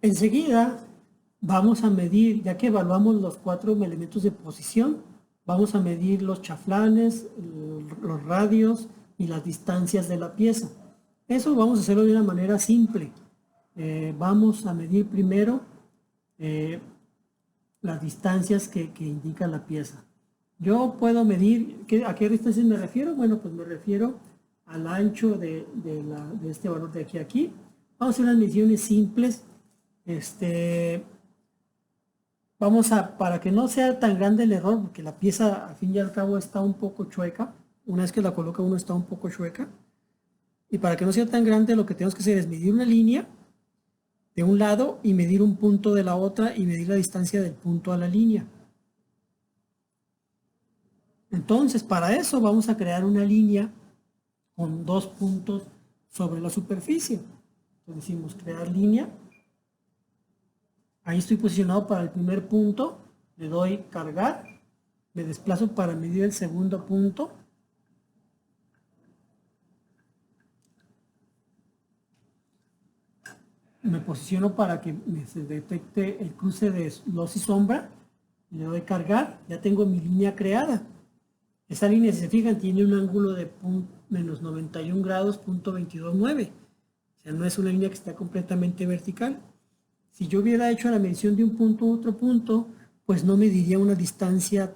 Enseguida vamos a medir, ya que evaluamos los 4 elementos de posición, vamos a medir los chaflanes, los radios y las distancias de la pieza. Eso vamos a hacerlo de una manera simple. Vamos a medir primero las distancias que indica la pieza. Yo puedo medir, ¿a qué distancias me refiero? Bueno, pues me refiero al ancho de este valor de aquí a aquí. Vamos a hacer unas mediciones simples. Para que no sea tan grande el error, porque la pieza al fin y al cabo está un poco chueca, una vez que la coloca uno está un poco chueca, y para que no sea tan grande lo que tenemos que hacer es medir una línea de un lado y medir un punto de la otra y medir la distancia del punto a la línea. Entonces, para eso vamos a crear una línea con 2 puntos sobre la superficie. Entonces decimos crear línea. Ahí estoy posicionado para el primer punto, le doy cargar, me desplazo para medir el segundo punto. Me posiciono para que se detecte el cruce de luz y sombra, le doy cargar, ya tengo mi línea creada. Esa línea, si se fijan, tiene un ángulo de menos 91 grados, punto 22.9. O sea, no es una línea que está completamente vertical. Si yo hubiera hecho la medición de un punto a otro punto, pues no mediría una distancia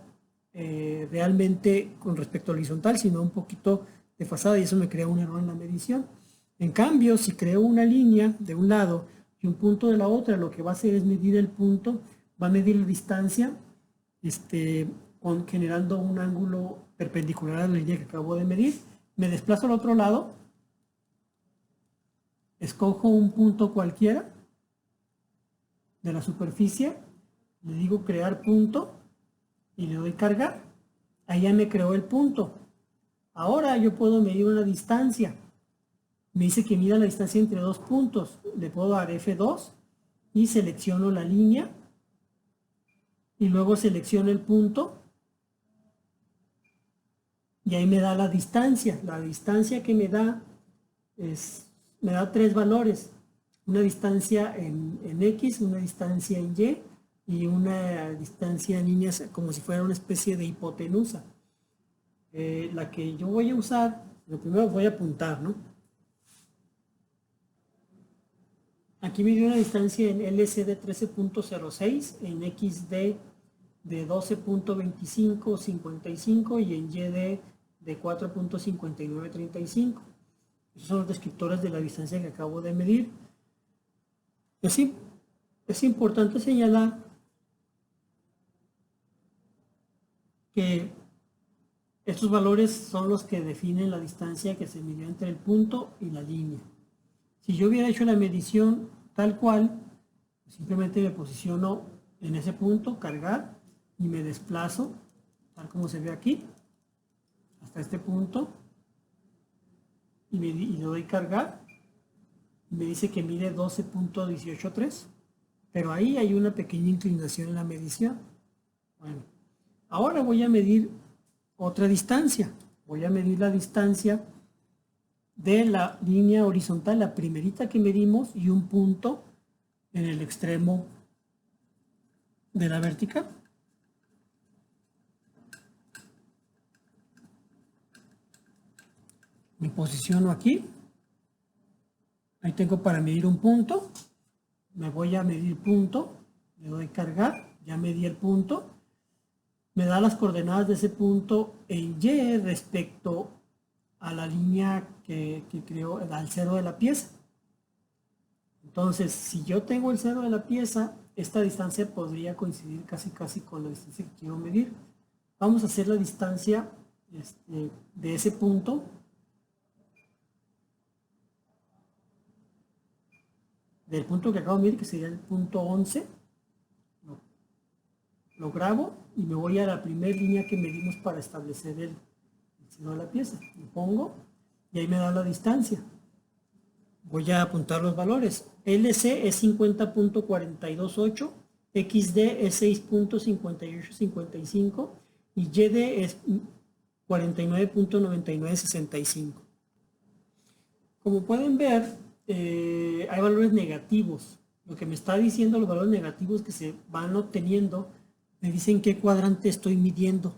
realmente con respecto al horizontal, sino un poquito desfasada, y eso me crea un error en la medición. En cambio, si creo una línea de un lado y un punto de la otra, lo que va a hacer es medir el punto, va a medir la distancia, generando un ángulo perpendicular a la línea que acabo de medir. Me desplazo al otro lado, escojo un punto cualquiera de la superficie, le digo crear punto y le doy cargar. Ahí ya me creó el punto. Ahora yo puedo medir una distancia. Me dice que mida la distancia entre 2 puntos. Le puedo dar F2 y selecciono la línea y luego selecciono el punto y ahí me da la distancia. La distancia que me da me da 3 valores. Una distancia en X, una distancia en Y y una distancia en líneas como si fuera una especie de hipotenusa. La que yo voy a usar, lo primero voy a apuntar, ¿no? Aquí me dio una distancia en LC de 13.06, en XD de 12.2555 y en YD de 4.5935. Esos son los descriptores de la distancia que acabo de medir. Es importante señalar que estos valores son los que definen la distancia que se midió entre el punto y la línea. Si yo hubiera hecho la medición tal cual, simplemente me posiciono en ese punto, cargar, y me desplazo, tal como se ve aquí, hasta este punto, y le doy cargar, y me dice que mide 12.183, pero ahí hay una pequeña inclinación en la medición. Bueno, ahora voy a medir otra distancia. Voy a medir la distancia de la línea horizontal, la primerita que medimos, y un punto en el extremo de la vertical. Me posiciono aquí. Ahí tengo para medir un punto. Me voy a medir punto. Le doy cargar. Ya medí el punto. Me da las coordenadas de ese punto en Y respecto a la línea que creó, al cero de la pieza. Entonces, si yo tengo el cero de la pieza, esta distancia podría coincidir casi con la distancia que quiero medir. Vamos a hacer la distancia de ese punto. Del punto que acabo de medir, que sería el punto 11. Lo grabo y me voy a la primera línea que medimos para establecer el cero de la pieza. Lo pongo y ahí me da la distancia. Voy a apuntar los valores. LC es 50.428, XD es 6.5855 y YD es 49.9965. Como pueden ver, hay valores negativos Lo que me está diciendo los valores negativos que se van obteniendo, me dicen qué cuadrante estoy midiendo.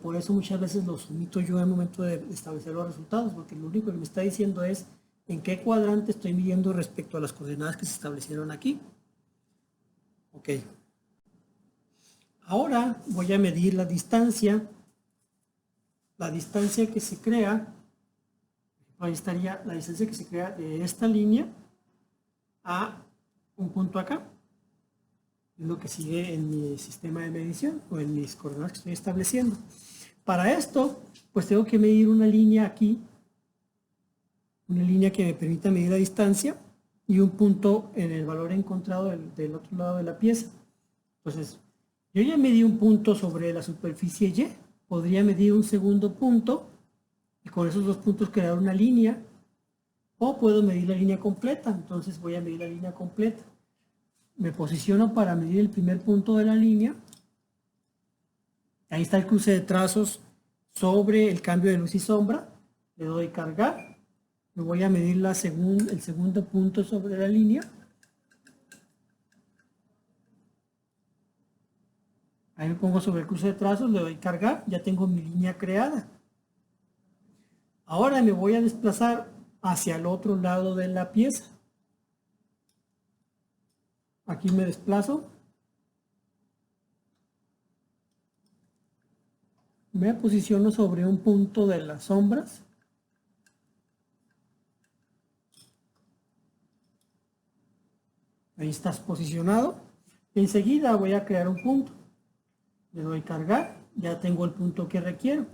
Por eso muchas veces los omito yo al momento de establecer los resultados, porque lo único que me está diciendo es en qué cuadrante estoy midiendo respecto a las coordenadas que se establecieron aquí. Ok. Ahora voy a medir la distancia que se crea. Ahí estaría la distancia que se crea de esta línea a un punto acá. Es lo que sigue en mi sistema de medición o en mis coordenadas que estoy estableciendo. Para esto, pues tengo que medir una línea aquí, una línea que me permita medir la distancia y un punto en el valor encontrado del otro lado de la pieza. Entonces, yo ya medí un punto sobre la superficie Y, podría medir un segundo punto y con esos dos puntos crear una línea, o puedo medir la línea completa. Entonces voy a medir la línea completa. Me posiciono para medir el primer punto de la línea. Ahí está el cruce de trazos sobre el cambio de luz y sombra. Le doy cargar. Me voy a medir el segundo punto sobre la línea. Ahí me pongo sobre el cruce de trazos, le doy cargar. Ya tengo mi línea creada. Ahora me voy a desplazar hacia el otro lado de la pieza. Aquí me desplazo. Me posiciono sobre un punto de las sombras. Ahí estás posicionado. Enseguida voy a crear un punto. Le doy cargar. Ya tengo el punto que requiero.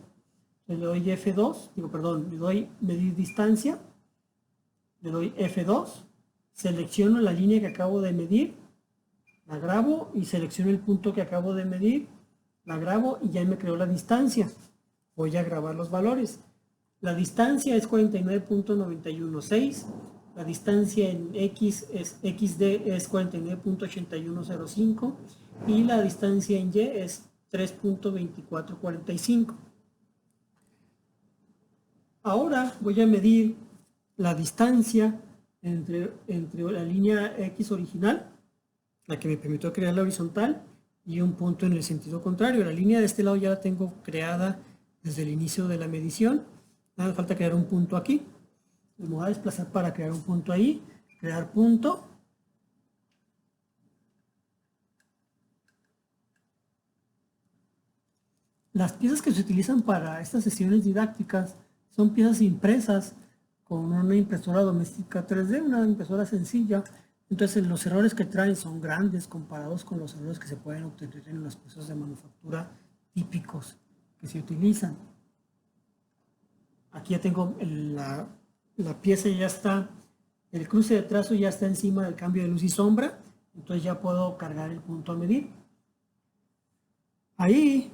Le doy F2. Le doy medir distancia. Le doy F2. Selecciono la línea que acabo de medir. La grabo y selecciono el punto que acabo de medir. La grabo y ya me creó la distancia. Voy a grabar los valores. La distancia es 49.916. La distancia en X es XD es 49.8105 y la distancia en Y es 3.2445. Ahora voy a medir la distancia entre la línea X original, la que me permitió crear la horizontal, y un punto en el sentido contrario. La línea de este lado ya la tengo creada desde el inicio de la medición. Nada, falta crear un punto aquí. Me voy a desplazar para crear un punto ahí. Crear punto. Las piezas que se utilizan para estas sesiones didácticas son piezas impresas con una impresora doméstica 3D, una impresora sencilla. Entonces los errores que traen son grandes comparados con los errores que se pueden obtener en los procesos de manufactura típicos que se utilizan. Aquí ya tengo la pieza, ya está, el cruce de trazo ya está encima del cambio de luz y sombra, entonces ya puedo cargar el punto a medir. Ahí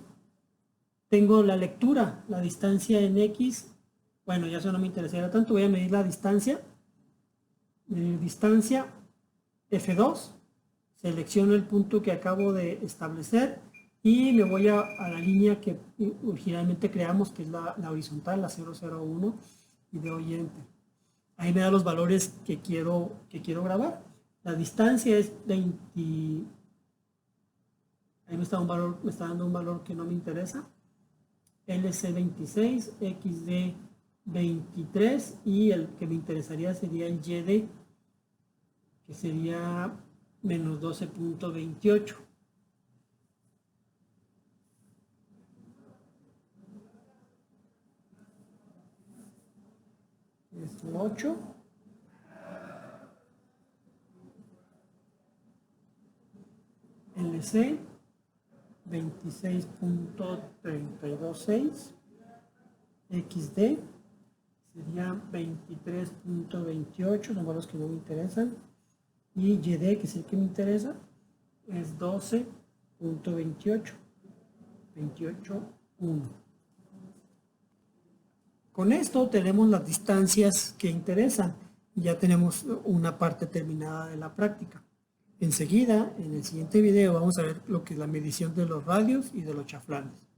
tengo la lectura, la distancia en X. Bueno, ya eso no me interesaría tanto, voy a medir la distancia. Distancia F2, selecciono el punto que acabo de establecer y me voy a la línea que originalmente creamos, que es la horizontal, la 001, y le doy Enter. Ahí me da los valores que quiero grabar. La distancia es 20, ahí me está dando un valor que no me interesa. LC26, XD 23 y el que me interesaría sería el YD, que sería menos 12.28. Es 8. LC 26.326. XD sería 23.28, son valores que no me interesan. Y YD, que es el que me interesa, es 12.28, 28.1. Con esto tenemos las distancias que interesan. Ya tenemos una parte terminada de la práctica. Enseguida, en el siguiente video, vamos a ver lo que es la medición de los radios y de los chaflanes.